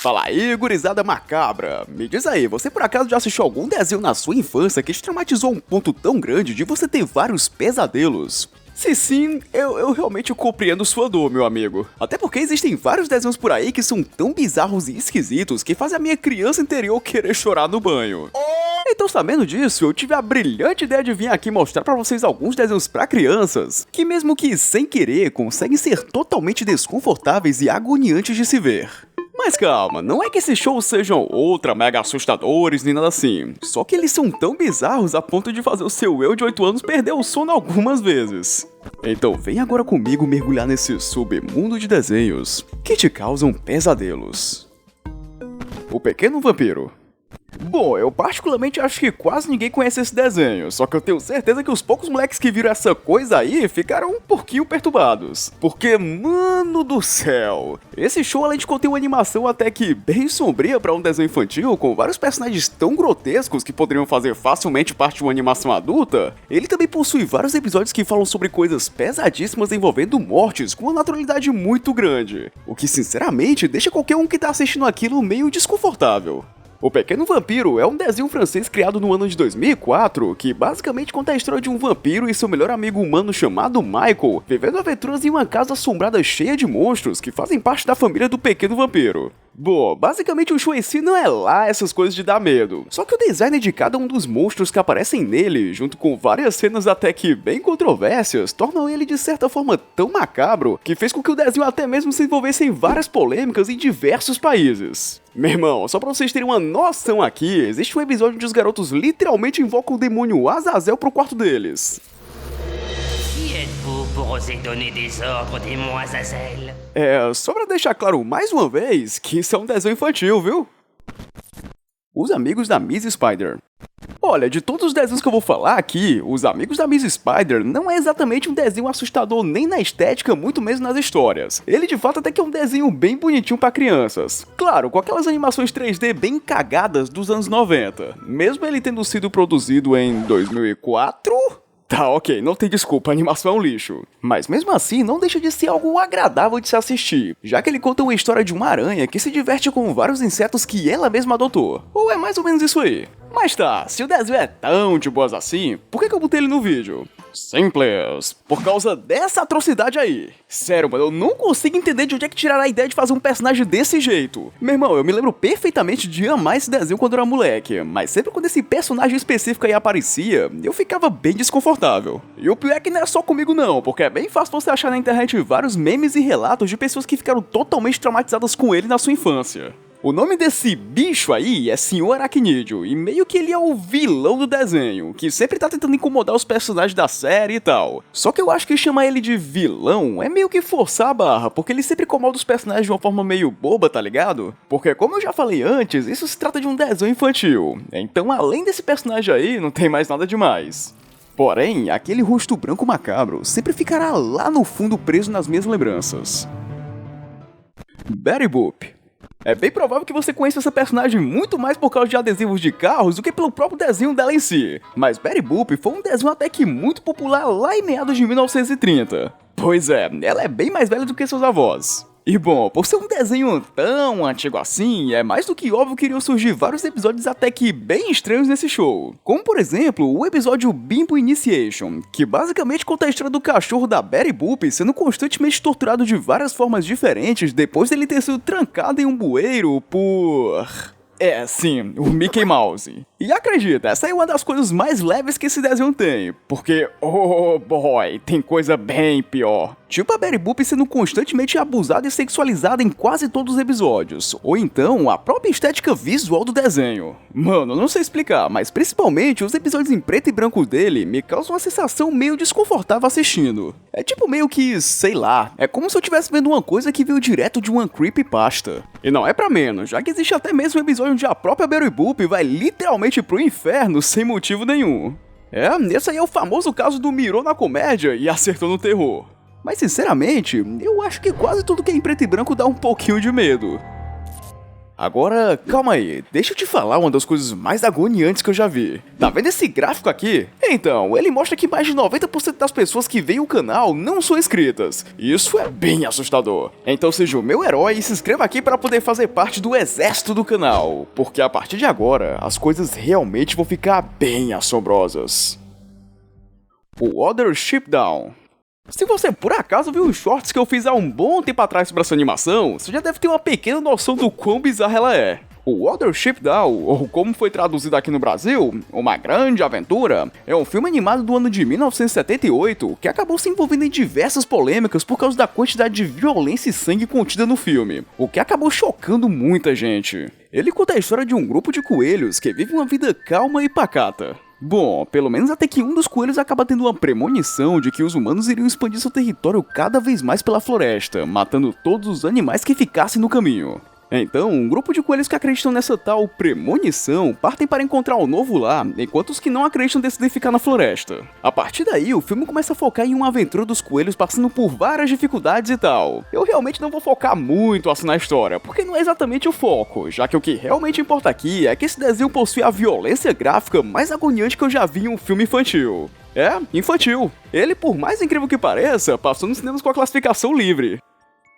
Fala aí, gurizada macabra! Me diz aí, você por acaso já assistiu algum desenho na sua infância que te traumatizou a um ponto tão grande de você ter vários pesadelos? Se sim, eu realmente compreendo sua dor, meu amigo. Até porque existem vários desenhos por aí que são tão bizarros e esquisitos que fazem a minha criança interior querer chorar no banho. Então, sabendo disso, eu tive a brilhante ideia de vir aqui mostrar pra vocês alguns desenhos pra crianças que, mesmo que sem querer, conseguem ser totalmente desconfortáveis e agoniantes de se ver. Mas calma, não é que esses shows sejam ultra mega assustadores nem nada assim, só que eles são tão bizarros a ponto de fazer o seu eu de 8 anos perder o sono algumas vezes. Então vem agora comigo mergulhar nesse submundo de desenhos que te causam pesadelos. O Pequeno Vampiro. Bom, eu particularmente acho que quase ninguém conhece esse desenho, só que eu tenho certeza que os poucos moleques que viram essa coisa aí ficaram um pouquinho perturbados. Porque, mano do céu, esse show além de conter uma animação até que bem sombria pra um desenho infantil, com vários personagens tão grotescos que poderiam fazer facilmente parte de uma animação adulta, ele também possui vários episódios que falam sobre coisas pesadíssimas envolvendo mortes com uma naturalidade muito grande, o que sinceramente deixa qualquer um que tá assistindo aquilo meio desconfortável. O Pequeno Vampiro é um desenho francês criado no ano de 2004, que basicamente conta a história de um vampiro e seu melhor amigo humano chamado Michael, vivendo aventuras em uma casa assombrada cheia de monstros que fazem parte da família do Pequeno Vampiro. Bom, basicamente o show em si não é lá essas coisas de dar medo, só que o design de cada um dos monstros que aparecem nele, junto com várias cenas até que bem controversas, tornam ele de certa forma tão macabro que fez com que o desenho até mesmo se envolvesse em várias polêmicas em diversos países. Meu irmão, só pra vocês terem uma noção aqui, existe um episódio onde os garotos literalmente invocam o demônio Azazel pro quarto deles. Qui êtes-vous pour oser donner des ordres, démon Azazel? Só pra deixar claro mais uma vez que isso é um desenho infantil, viu? Os Amigos da Miss Spider. Olha, de todos os desenhos que eu vou falar aqui, Os Amigos da Miss Spider não é exatamente um desenho assustador nem na estética, muito menos nas histórias. Ele de fato até que é um desenho bem bonitinho pra crianças. Claro, com aquelas animações 3D bem cagadas dos anos 90. Mesmo ele tendo sido produzido em 2004... Tá, ok, não tem desculpa, a animação é um lixo. Mas mesmo assim, não deixa de ser algo agradável de se assistir, já que ele conta uma história de uma aranha que se diverte com vários insetos que ela mesma adotou. Ou é mais ou menos isso aí. Mas tá, se o desenho é tão de boas assim, por que eu botei ele no vídeo? Simples, por causa dessa atrocidade aí. Sério, mano, eu não consigo entender de onde é que tiraram a ideia de fazer um personagem desse jeito. Meu irmão, eu me lembro perfeitamente de amar esse desenho quando eu era moleque, mas sempre quando esse personagem específico aí aparecia, eu ficava bem desconfortável. E o pior é que não é só comigo não, porque é bem fácil você achar na internet vários memes e relatos de pessoas que ficaram totalmente traumatizadas com ele na sua infância. O nome desse bicho aí é Senhor Aracnídeo, e meio que ele é o vilão do desenho, que sempre tá tentando incomodar os personagens da série e tal. Só que eu acho que chamar ele de vilão é meio que forçar a barra, porque ele sempre incomoda os personagens de uma forma meio boba, tá ligado? Porque como eu já falei antes, isso se trata de um desenho infantil, então além desse personagem aí, não tem mais nada demais. Porém, aquele rosto branco macabro sempre ficará lá no fundo preso nas minhas lembranças. Betty Boop. É bem provável que você conheça essa personagem muito mais por causa de adesivos de carros do que pelo próprio desenho dela em si. Mas Betty Boop foi um desenho até que muito popular lá em meados de 1930. Pois é, ela é bem mais velha do que seus avós. E bom, por ser um desenho tão antigo assim, é mais do que óbvio que iriam surgir vários episódios até que bem estranhos nesse show. Como por exemplo, o episódio Bimbo Initiation, que basicamente conta a história do cachorro da Betty Boop sendo constantemente torturado de várias formas diferentes depois dele ter sido trancado em um bueiro por... sim, o Mickey Mouse. E acredita, essa é uma das coisas mais leves que esse desenho tem, porque, oh boy, tem coisa bem pior. Tipo a Betty Boop sendo constantemente abusada e sexualizada em quase todos os episódios, ou então a própria estética visual do desenho. Mano, não sei explicar, mas principalmente os episódios em preto e branco dele me causam uma sensação meio desconfortável assistindo. É tipo meio que, sei lá, é como se eu estivesse vendo uma coisa que veio direto de uma creepypasta. E não é pra menos, já que existe até mesmo um episódio onde a própria Betty Boop vai literalmente pro inferno sem motivo nenhum. Esse aí é o famoso caso do mirou na comédia e acertou no terror. Mas sinceramente, eu acho que quase tudo que é em preto e branco dá um pouquinho de medo. Agora, calma aí, deixa eu te falar uma das coisas mais agoniantes que eu já vi. Tá vendo esse gráfico aqui? Então, ele mostra que mais de 90% das pessoas que veem o canal não são inscritas. Isso é bem assustador. Então seja o meu herói e se inscreva aqui para poder fazer parte do exército do canal, porque a partir de agora, as coisas realmente vão ficar bem assombrosas. O Watership Down. Se você por acaso viu os shorts que eu fiz há um bom tempo atrás sobre essa animação, você já deve ter uma pequena noção do quão bizarra ela é. O Watership Down, ou como foi traduzido aqui no Brasil, Uma Grande Aventura, é um filme animado do ano de 1978 que acabou se envolvendo em diversas polêmicas por causa da quantidade de violência e sangue contida no filme, o que acabou chocando muita gente. Ele conta a história de um grupo de coelhos que vive uma vida calma e pacata. Bom, pelo menos até que um dos coelhos acaba tendo uma premonição de que os humanos iriam expandir seu território cada vez mais pela floresta, matando todos os animais que ficassem no caminho. Então, um grupo de coelhos que acreditam nessa tal premonição partem para encontrar um novo lar, enquanto os que não acreditam decidem ficar na floresta. A partir daí, o filme começa a focar em uma aventura dos coelhos passando por várias dificuldades e tal. Eu realmente não vou focar muito assim na história, porque não é exatamente o foco, já que o que realmente importa aqui é que esse desenho possui a violência gráfica mais agoniante que eu já vi em um filme infantil. É, infantil. Ele, por mais incrível que pareça, passou nos cinemas com a classificação livre.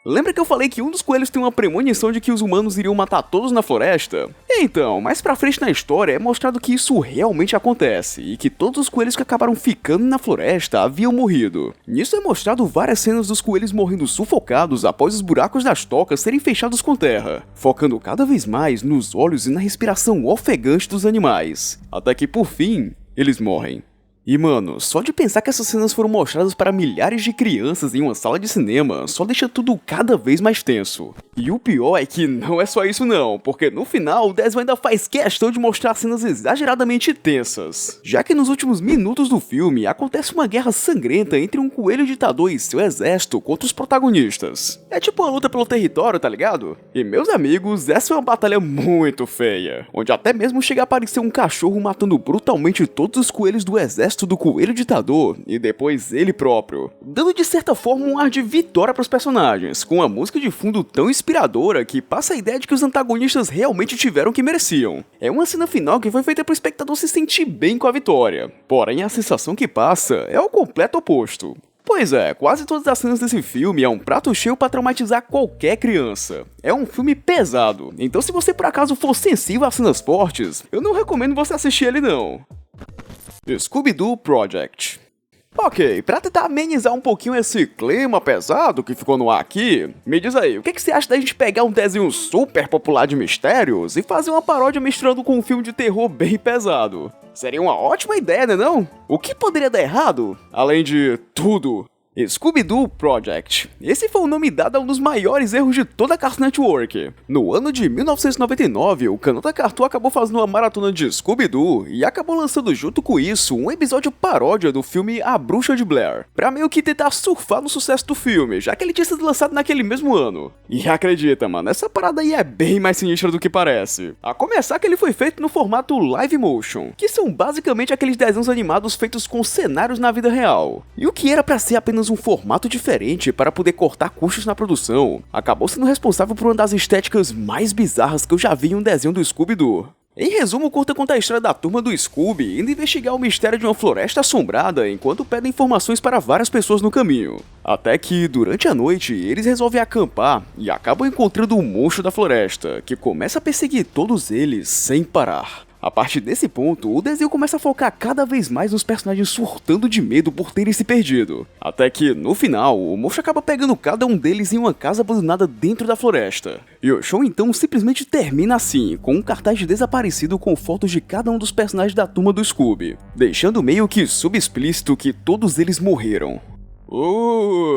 Lembra que eu falei que um dos coelhos tem uma premonição de que os humanos iriam matar todos na floresta? Então, mais pra frente na história é mostrado que isso realmente acontece, e que todos os coelhos que acabaram ficando na floresta haviam morrido. Nisso é mostrado várias cenas dos coelhos morrendo sufocados após os buracos das tocas serem fechados com terra, focando cada vez mais nos olhos e na respiração ofegante dos animais, até que por fim, eles morrem. E mano, só de pensar que essas cenas foram mostradas para milhares de crianças em uma sala de cinema, só deixa tudo cada vez mais tenso. E o pior é que não é só isso não, porque no final o desenho ainda faz questão de mostrar cenas exageradamente tensas. Já que nos últimos minutos do filme acontece uma guerra sangrenta entre um coelho ditador e seu exército contra os protagonistas. É tipo uma luta pelo território, tá ligado? E meus amigos, essa é uma batalha muito feia, onde até mesmo chega a aparecer um cachorro matando brutalmente todos os coelhos do exército do coelho ditador e depois ele próprio, dando de certa forma um ar de vitória para os personagens, com uma música de fundo tão inspiradora que passa a ideia de que os antagonistas realmente tiveram o que mereciam. É uma cena final que foi feita para o espectador se sentir bem com a vitória, porém a sensação que passa é o completo oposto. Pois é, quase todas as cenas desse filme é um prato cheio para traumatizar qualquer criança. É um filme pesado, então se você por acaso for sensível a cenas fortes, eu não recomendo você assistir ele não. Scooby-Doo Project. Ok, pra tentar amenizar um pouquinho esse clima pesado que ficou no ar aqui, me diz aí, o que você acha da gente pegar um desenho super popular de mistérios e fazer uma paródia misturando com um filme de terror bem pesado? Seria uma ótima ideia, né não? O que poderia dar errado? Além de tudo. Scooby-Doo Project. Esse foi o nome dado a um dos maiores erros de toda a Cartoon Network. No ano de 1999, o canal da Cartoon acabou fazendo uma maratona de Scooby-Doo e acabou lançando junto com isso um episódio paródia do filme A Bruxa de Blair, pra meio que tentar surfar no sucesso do filme, já que ele tinha sido lançado naquele mesmo ano. E acredita, mano, essa parada aí é bem mais sinistra do que parece. A começar que ele foi feito no formato live motion, que são basicamente aqueles desenhos animados feitos com cenários na vida real. E o que era pra ser apenas um formato diferente para poder cortar custos na produção, acabou sendo responsável por uma das estéticas mais bizarras que eu já vi em um desenho do Scooby-Doo. Em resumo, o curta conta a história da turma do Scooby indo investigar o mistério de uma floresta assombrada enquanto pedem informações para várias pessoas no caminho. Até que, durante a noite, eles resolvem acampar e acabam encontrando o monstro da floresta, que começa a perseguir todos eles sem parar. A partir desse ponto, o desenho começa a focar cada vez mais nos personagens surtando de medo por terem se perdido. Até que, no final, o monstro acaba pegando cada um deles em uma casa abandonada dentro da floresta. E o show então simplesmente termina assim, com um cartaz de desaparecido com fotos de cada um dos personagens da turma do Scooby, deixando meio que subexplícito que todos eles morreram.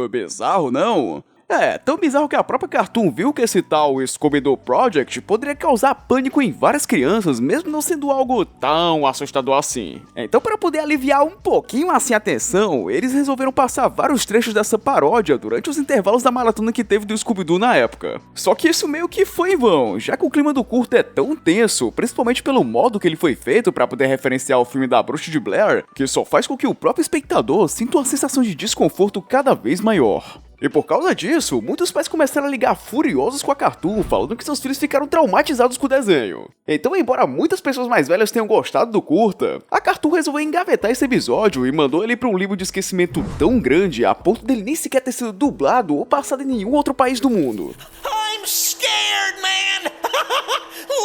Bizarro não? É, tão bizarro que a própria Cartoon viu que esse tal Scooby-Doo Project poderia causar pânico em várias crianças, mesmo não sendo algo tão assustador assim. Então, para poder aliviar um pouquinho assim a tensão, eles resolveram passar vários trechos dessa paródia durante os intervalos da maratona que teve do Scooby-Doo na época. Só que isso meio que foi em vão, já que o clima do curto é tão tenso, principalmente pelo modo que ele foi feito para poder referenciar o filme da Bruxa de Blair, que só faz com que o próprio espectador sinta uma sensação de desconforto cada vez maior. E por causa disso, muitos pais começaram a ligar furiosos com a Cartoon, falando que seus filhos ficaram traumatizados com o desenho. Então, embora muitas pessoas mais velhas tenham gostado do curta, a Cartoon resolveu engavetar esse episódio e mandou ele para um livro de esquecimento tão grande a ponto dele nem sequer ter sido dublado ou passado em nenhum outro país do mundo. I'm scared, man!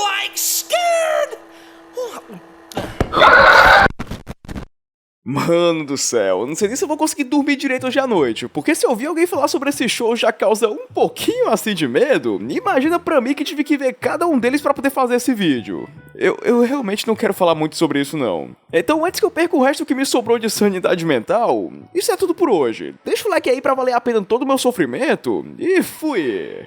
Like scared! Mano do céu, não sei nem se eu vou conseguir dormir direito hoje à noite, porque se eu ouvir alguém falar sobre esse show já causa um pouquinho assim de medo, imagina pra mim que tive que ver cada um deles pra poder fazer esse vídeo. Eu realmente não quero falar muito sobre isso não. Então antes que eu perca o resto que me sobrou de sanidade mental, isso é tudo por hoje. Deixa o like aí pra valer a pena todo o meu sofrimento, e fui!